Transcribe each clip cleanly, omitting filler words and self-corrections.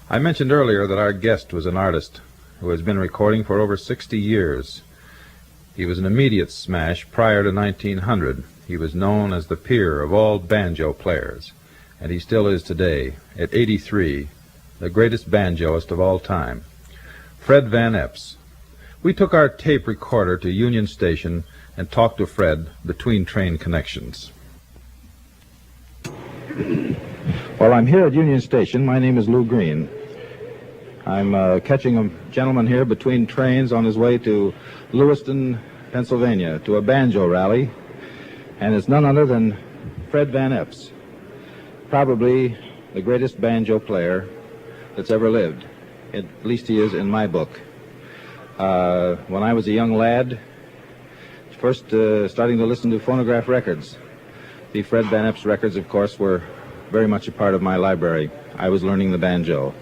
I mentioned earlier that our guest was an artist who has been recording for over 60 years. He was an immediate smash prior to 1900. He was known as the peer of all banjo players, and he still is today, at 83, the greatest banjoist of all time. Fred Van Epps. We took our tape recorder to Union Station and talked to Fred between train connections. Well, I'm here at Union Station. My name is Lou Green. I'm catching a gentleman here between trains on his way to Lewiston, Pennsylvania, to a banjo rally, and it's none other than Fred Van Epps, probably the greatest banjo player that's ever lived. At least he is in my book. When I was a young lad, first starting to listen to phonograph records, the Fred Van Epps records, of course, were very much a part of my library. I was learning the banjo.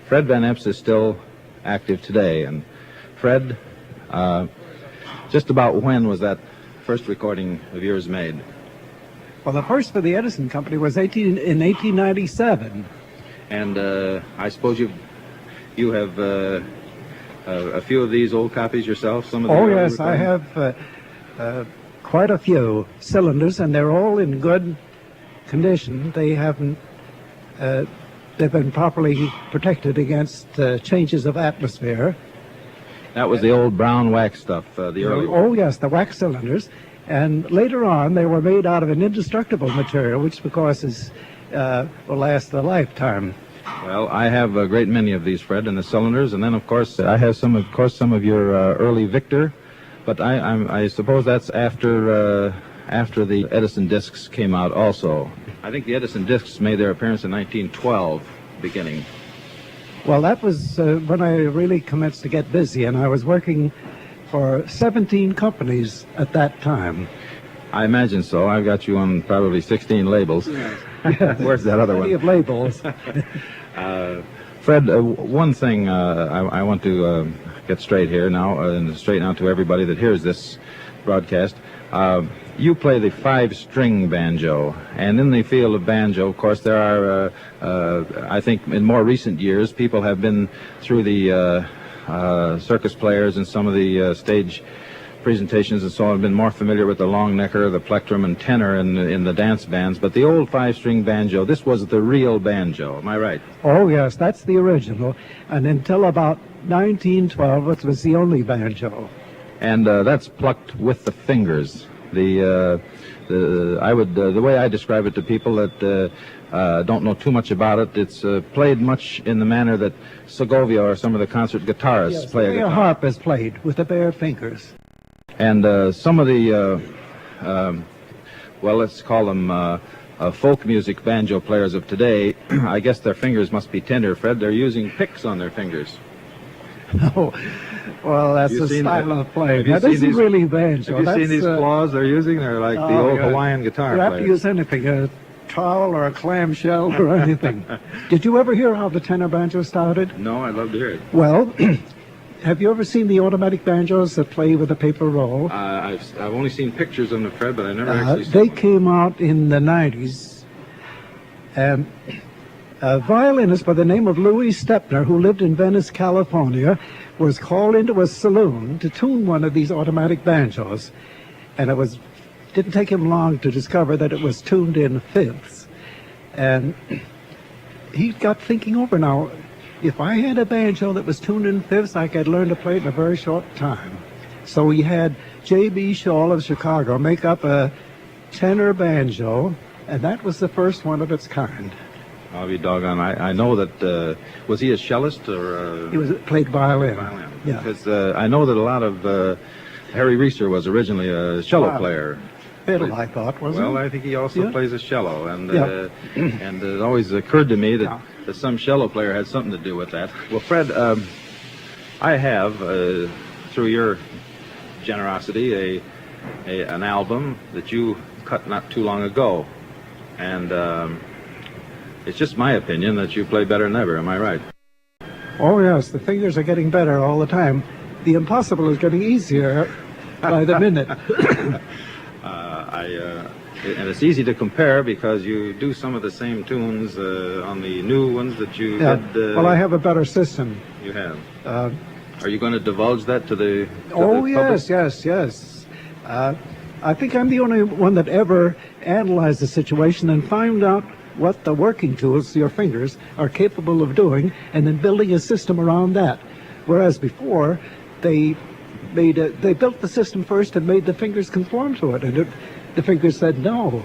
Fred Van Epps is still active today, and Fred, just about when was that first recording of yours made? Well, the first for the Edison Company was in 1897. And I suppose you have a few of these old copies yourself? Some of the yes, recordings? I have quite a few cylinders, and they're all in good condition. They haven't. They've been properly protected against changes of atmosphere. That was the old brown wax stuff, the early one. Oh, yes, the wax cylinders. And later on, they were made out of an indestructible material, which, of course, will last a lifetime. Well, I have a great many of these, Fred, in the cylinders, and then, of course, I have some of your early Victor, but I suppose that's after the Edison discs came out also. I think the Edison discs made their appearance in 1912, beginning. Well, that was when I really commenced to get busy, and I was working for 17 companies at that time. I imagine so. I've got you on probably 16 labels. Yes. Where's that other one? Plenty of labels. Fred, one thing I want to get straight here now, and straighten out to everybody that hears this broadcast. You play the five-string banjo, and in the field of banjo, of course, there are, I think in more recent years, people have been through the circus players and some of the stage presentations and so on, have been more familiar with the long necker, the plectrum, and tenor in the dance bands, but the old five-string banjo, this was the real banjo, am I right? Oh, yes, that's the original, and until about 1912, it was the only banjo. And that's plucked with the fingers. The way I describe it to people that don't know too much about it, it's played much in the manner that Segovia or some of the concert guitarists play a guitar. The harp is played with the bare fingers. And some of the, well, let's call them folk music banjo players of today, I guess their fingers must be tender, Fred. They're using picks on their fingers. Oh, well, that's the style of playing. Now, this is really banjo. Have you seen these claws they're using? They're like the old Hawaiian guitar players. You have players. to use anything, a trowel or a clamshell or anything. Did you ever hear how the tenor banjo started? No, I'd love to hear it. Well, have you ever seen the automatic banjos that play with a paper roll? I've only seen pictures of them, Fred, but I never actually saw them. They them. came out in the 90s. A violinist by the name of Louis Stepner, who lived in Venice, California, was called into a saloon to tune one of these automatic banjos. And it didn't take him long to discover that it was tuned in fifths. And he got thinking over, now, if I had a banjo that was tuned in fifths, I could learn to play it in a very short time. So he had J.B. Shaw of Chicago make up a tenor banjo, and that was the first one of its kind. I'll be doggone. I know that, was he a cellist or? He played violin. Violin. Yeah. Because I know that a lot of, Harry Reeser was originally a cello player. Fiddle, I thought, wasn't Well, I think he also plays a cello, and Yeah. and it always occurred to me that some cello player had something to do with that. Well, Fred, I have, through your generosity, an album that you cut not too long ago, and it's just my opinion that you play better than ever. Am I right? Oh, yes. The fingers are getting better all the time. The impossible is getting easier by the minute. And it's easy to compare because you do some of the same tunes on the new ones that you did. Well, I have a better system. You have. Are you going to divulge that to the yes, public? yes. I think I'm the only one that ever analyzed the situation and found out what the working tools, your fingers, are capable of doing, and then building a system around that. Whereas before, they built the system first and made the fingers conform to it, and the fingers said no.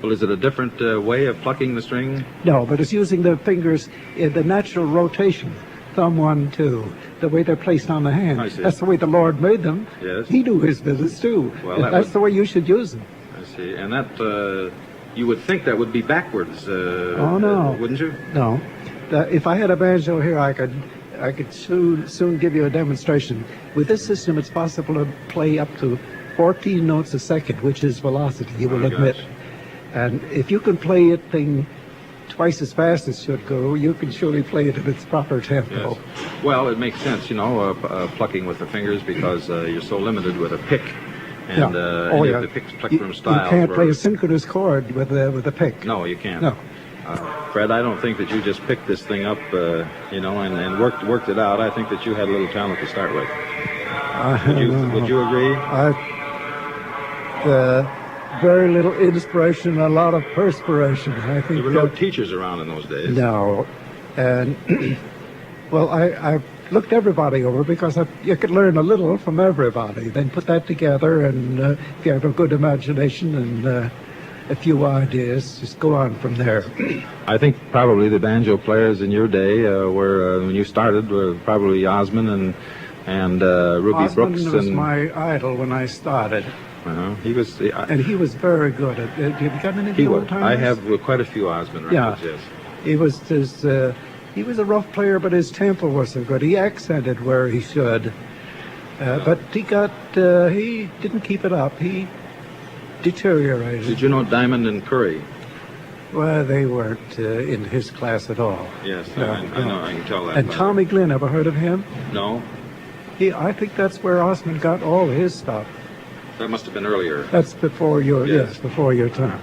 Well, is it a different way of plucking the string? No, but it's using the fingers in the natural rotation. Thumb 1, 2, the way they're placed on the hand. I see. That's the way the Lord made them. Yes. He knew his business too. Well, that's the way you should use them. I see. And that, you would think that would be backwards. Oh, no. Wouldn't you? No. If I had a banjo here, I could soon give you a demonstration. With this system, it's possible to play up to 14 notes a second, which is velocity, you will admit. Gosh. And if you can play it thing twice as fast as should go, you can surely play it in its proper tempo. Yes. Well, it makes sense, plucking with the fingers because you're so limited with a pick. And any of the picks plucked from style. You can't play a synchronous chord with a pick. No, you can't. No. Fred, I don't think that you just picked this thing up, and worked it out. I think that you had a little talent to start with. Would you agree? Very little inspiration, a lot of perspiration. I think there were no teachers around in those days. No, and well, I looked everybody over because you could learn a little from everybody. Then put that together, and if you have a good imagination and a few ideas, just go on from there. I think probably the banjo players in your day when you started were probably Osmond and Ruby Osmond Brooks. was my idol when I started. He was, and he was very good. Have you got any of the old timers? I have quite a few Osmond records. Yes. He was a rough player, but his tempo was so good. He accented where he should, but he didn't keep it up. He deteriorated. Did you know Diamond and Curry? Well, they weren't in his class at all. Yes, I know. I can tell that. And Tommy Glynn, ever heard of him? No. I think that's where Osmond got all his stuff. That must have been earlier. That's before before your time.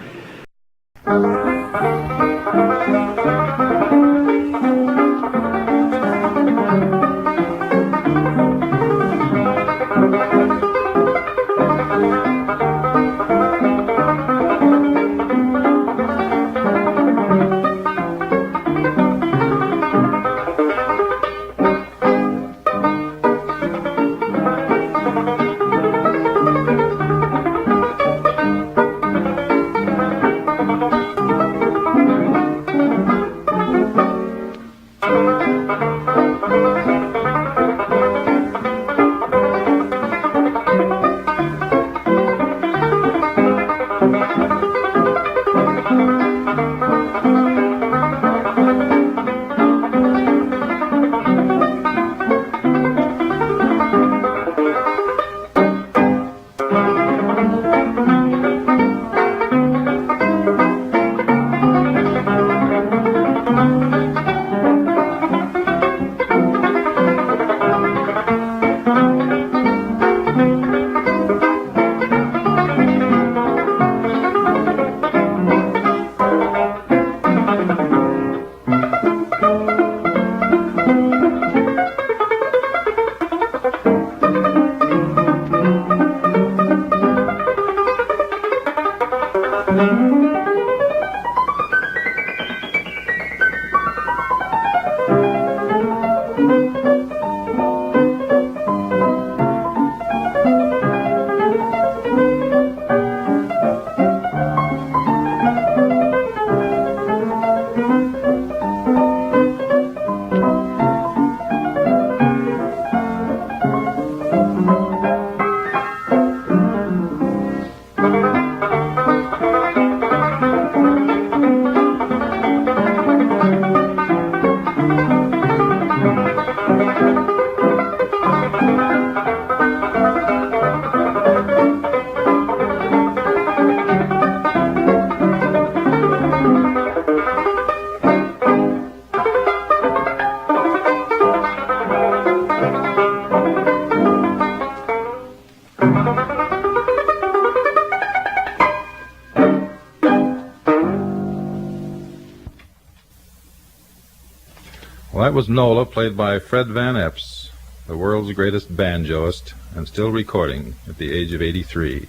Well, that was Nola, played by Fred Van Epps, the world's greatest banjoist, and still recording at the age of 83.